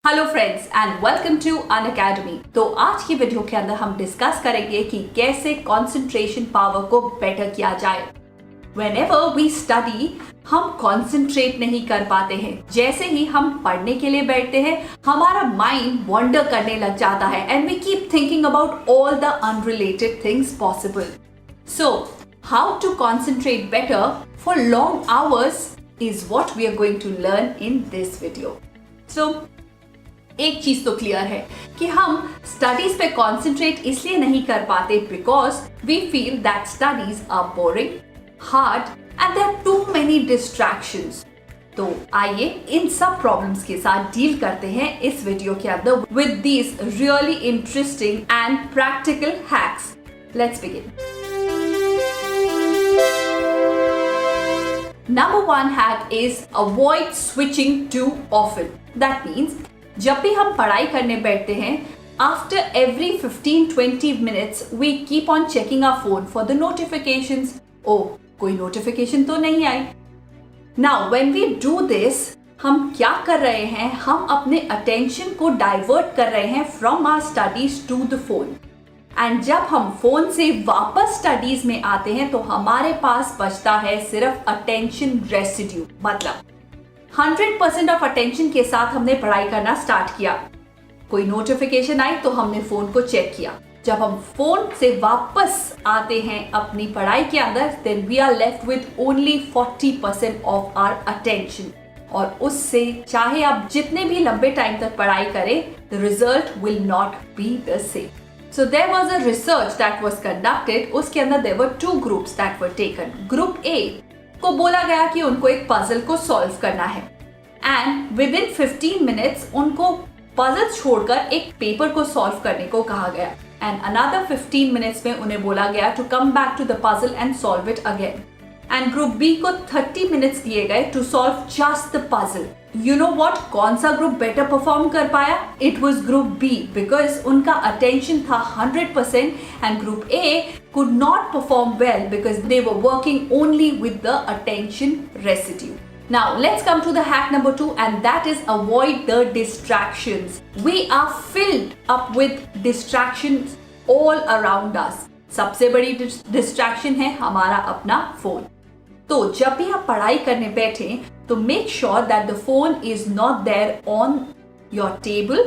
Hello friends and welcome to Unacademy. तो आज की वीडियो के अंदर हम डिस्कस करेंगे कि कैसे कंसंट्रेशन पावर को बेटर किया जाए। Whenever we study, हम कंसंट्रेट नहीं कर पाते हैं। जैसे ही हम पढ़ने के लिए बैठते हैं हमारा माइंड वॉन्डर करने लग जाता है and we keep thinking about all the unrelated things possible. So how to concentrate better for long hours is what we are going to learn in this video. So एक चीज तो clear है कि हम स्टडीज पे concentrate इसलिए नहीं कर पाते because we feel that studies are boring, hard and there are too many distractions. तो आइए इन सब प्रॉब्लम्स के साथ डील करते हैं इस वीडियो के अंदर with these really interesting and practical hacks. Let's begin. Number one hack is avoid switching too often. That means जब भी हम पढ़ाई करने बैठते हैं after every 15-20 minutes we keep on checking our phone for the notifications. ओ कोई notification तो नहीं आई। Now when we do this हम क्या कर रहे हैं, हम अपने अटेंशन को डाइवर्ट कर रहे हैं from our studies to the phone. And जब हम फोन से वापस स्टडीज में आते हैं तो हमारे पास बचता है सिर्फ अटेंशन रेसिड्यू। मतलब 100% ऑफ अटेंशन के साथ हमने पढ़ाई करना स्टार्ट किया, कोई नोटिफिकेशन आई तो हमने फोन को चेक किया। जब हम फोन से वापस आते हैं अपनी पढ़ाई के अंदर then we are left with only 40% of our attention. और उससे चाहे आप जितने भी लंबे टाइम तक पढ़ाई करें the result will not be the same. So there was a research that was conducted. उसके अंदर there were two groups that were taken. Group A को बोला गया कि उनको एक पजल को सॉल्व करना है एंड विद इन 15 मिनट्स उनको पजल छोड़कर एक पेपर को सॉल्व करने को कहा गया एंड अनदर 15 मिनट्स में उन्हें बोला गया to come back to the puzzle and solve it again. And group B को 30 मिनट्स दिए गए to solve just the puzzle. You know what, कौन सा ग्रुप बेटर परफॉर्म कर पाया? It was group B because उनका अटेंशन था 100% and group A could not perform well because they were working only with the attention residue. Now let's come to the hack number 2 and that is avoid the distractions. We are filled up with distractions all around us. सबसे बड़ी distraction है हमारा अपना phone. तो जब भी आप पढ़ाई करने बैठे तो make sure that the phone is not there on your table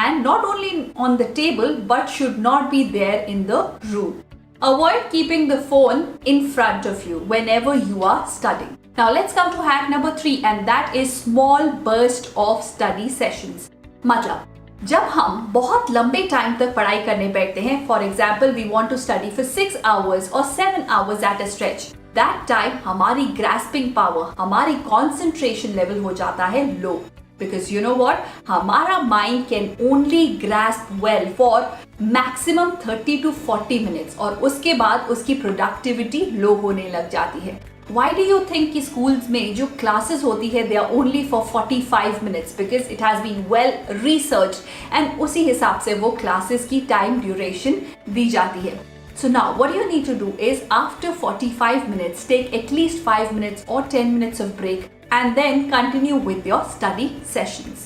and not only on the table but should not be there in the room. Avoid keeping the phone in front of you whenever you are studying. Now let's come to hack number 3 and that is small burst of study sessions. मतलब जब हम बहुत लंबे time तक पढ़ाई करने बैठते हैं, for example we want to study for 6 hours और 7 hours at a stretch, that time हमारी ग्रास्पिंग पावर, हमारी कॉन्सेंट्रेशन लेवल हो जाता है low because you know what, हमारा mind can only grasp well for maximum 30 to 40 minutes और उसके बाद उसकी प्रोडक्टिविटी लो होने लग जाती है। Why do you think कि schools में जो classes होती है they are only for 45 minutes because it has been well researched and उसी हिसाब से वो classes की time duration दी जाती है। So now what you need to do is after 45 minutes take at least 5 minutes or 10 minutes of break and then continue with your study sessions.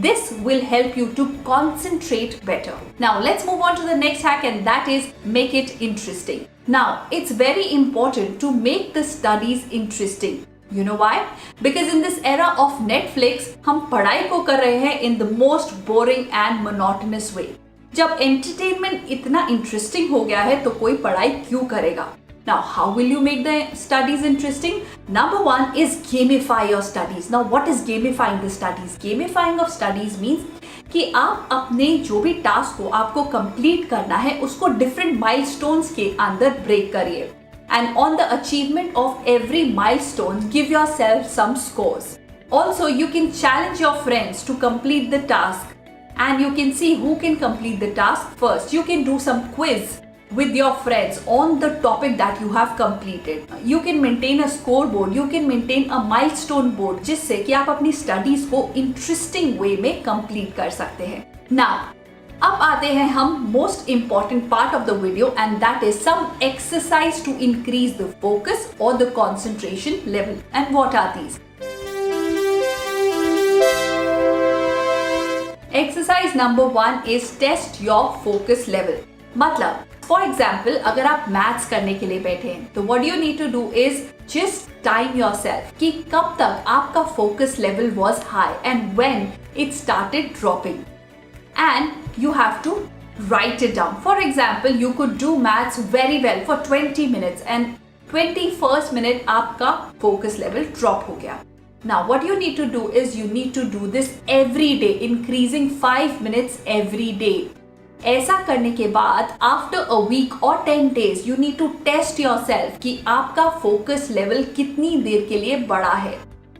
This will help you to concentrate better. Now let's move on to the next hack and that is make it interesting. Now it's very important to make the studies interesting. You know why? Because in this era of Netflix हम पढ़ाई को कर रहे हैं in the most boring and monotonous way. जब entertainment इतना interesting हो गया है तो कोई पढ़ाई क्यों करेगा? Now, how will you make the studies interesting? Number 1 is gamify your studies. Now, what is gamifying the studies? Gamifying of studies means कि आप अपने जो भी टास्क को आपको कंप्लीट करना है उसको डिफरेंट माइलस्टोन्स के अंदर ब्रेक करिए and on the achievement of every milestone give yourself some scores. Also, you can challenge your friends to complete the task and you can see who can complete the task first. You can do some quiz with your friends on the topic that you have completed. You can maintain a scoreboard, you can maintain a milestone board जिससे कि आप अपनी studies को interesting way में complete कर सकते हैं। Now, अब आते हैं हम most important part of the video and that is some exercise to increase the focus और the concentration level. And what are these? Exercise number 1 is test your focus level. मतलब for example अगर आप maths करने के लिए बैठे हैं तो what you need to do is just time yourself कि कब तक आपका focus level was high and when it started dropping, and you have to write it down. For example, you could do maths very well for 20 minutes and 21st minute आपका focus level drop हो गया. Now what you need to do is you need to do this every day, increasing 5 minutes every day. ऐसा करने के बाद after a week or 10 days you need to test yourself कि आपका focus level कितनी देर के लिए बढ़ा है.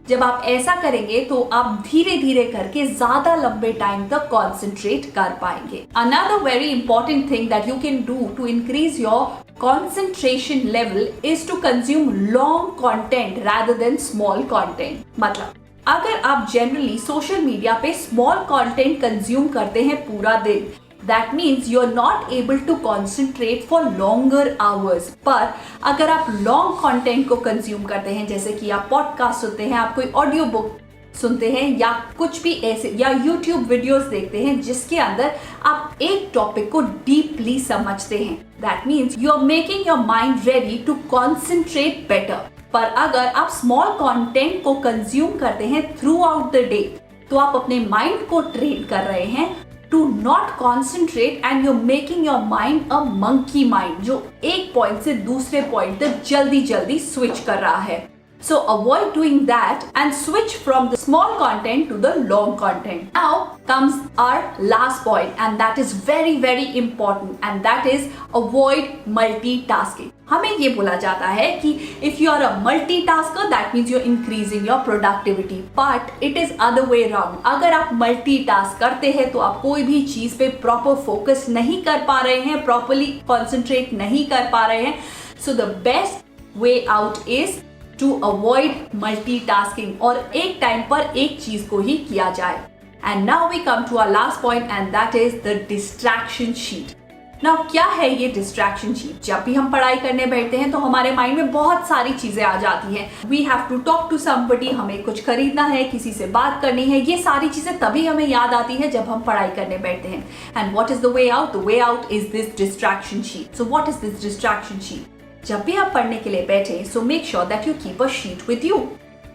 जब आप ऐसा करेंगे तो आप धीरे धीरे करके ज्यादा लंबे टाइम तक कॉन्सेंट्रेट कर पाएंगे. Another very important thing that you can do to increase your concentration level is to consume long content rather than small content. मतलब अगर आप जनरली सोशल मीडिया पे स्मॉल कंटेंट कंज्यूम करते हैं पूरा दिन, that means you are not able to concentrate for longer hours. पर अगर आप long content को consume करते हैं, जैसे कि आप podcast सुनते हैं, आप कोई ऑडियो बुक सुनते हैं या कुछ भी ऐसे, या YouTube वीडियोस देखते हैं जिसके अंदर आप एक टॉपिक को डीपली समझते हैं, that means you are making your mind ready to concentrate better. पर अगर आप स्मॉल कंटेंट को कंज्यूम करते हैं थ्रू आउट द डे तो आप अपने माइंड को ट्रेन कर रहे हैं to not concentrate and you're making your mind a monkey mind जो एक पॉइंट से दूसरे पॉइंट तक जल्दी जल्दी स्विच कर रहा है. So avoid doing that and switch from the small content to the long content. Now comes our last point and that is very very important and that is avoid multitasking. हमें ये बोला जाता है कि if you are a multitasker that means you're increasing your productivity, but it is other way around. अगर आप multitask करते हैं तो आप कोई भी चीज पे proper focus नहीं कर पा रहे हैं, properly concentrate नहीं कर पा रहे हैं. So the best way out is to avoid multitasking और एक टाइम पर एक चीज को ही किया जाए. And now we come to our last point and that is the distraction sheet. Now क्या है ये distraction sheet? जब भी हम पढ़ाई करने बैठते हैं तो हमारे माइंड में बहुत सारी चीजें आ जाती हैं. We have to talk to somebody, हमें कुछ खरीदना है, किसी से बात करनी है, ये सारी चीजें तभी हमें याद आती है जब हम पढ़ाई करने बैठते हैं. And what is the way out? The way out is this distraction sheet. So what is this distraction sheet? जब भी आप पढ़ने के लिए बैठे so make sure that you keep a sheet with you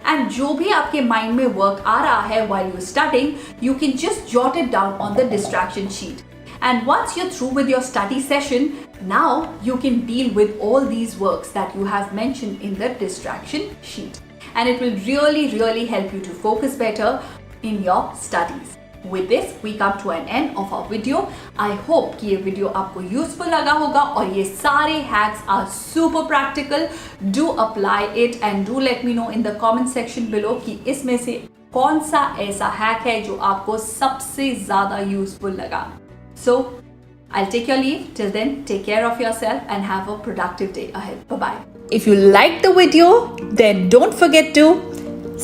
and जो भी आपके माइंड में वर्क आ रहा है while you studying you can just jot it down on the distraction sheet. And once you're through with your study session, now you can deal with all these works that you have mentioned in the distraction sheet. And it will really, really help you to focus better in your studies. With this, we come to an end of our video. I hope कि ये video आपको useful लगा होगा और ये सारे hacks are super practical. Do apply it and do let me know in the comment section below कि इसमें से कौन सा ऐसा हैक है जो आपको सबसे ज्यादा यूजफुल लगा. So, I'll take your leave. Till then, take care of yourself and have a productive day ahead. Bye-bye. If you liked the video, then don't forget to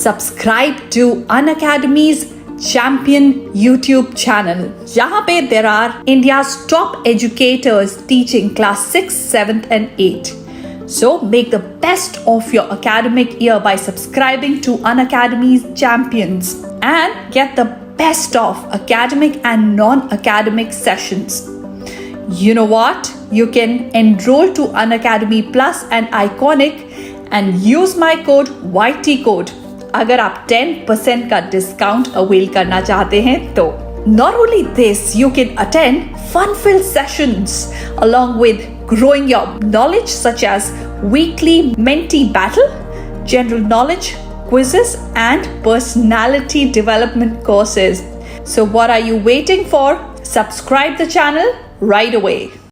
subscribe to Unacademy's Champion YouTube channel. जहाँ पे there are India's top educators teaching class 6, 7th and 8th. So make the best of your academic year by subscribing to Unacademy's Champions and get the best of academic and non-academic sessions. You know what? You can enroll to Unacademy Plus and Iconic and use my code YT code अगर आप 10% का discount avail करना चाहते हैं तो. Not only this, you can attend fun-filled sessions along with growing your knowledge such as weekly mentee battle, general knowledge, quizzes and personality development courses. So what are you waiting for? Subscribe the channel right away.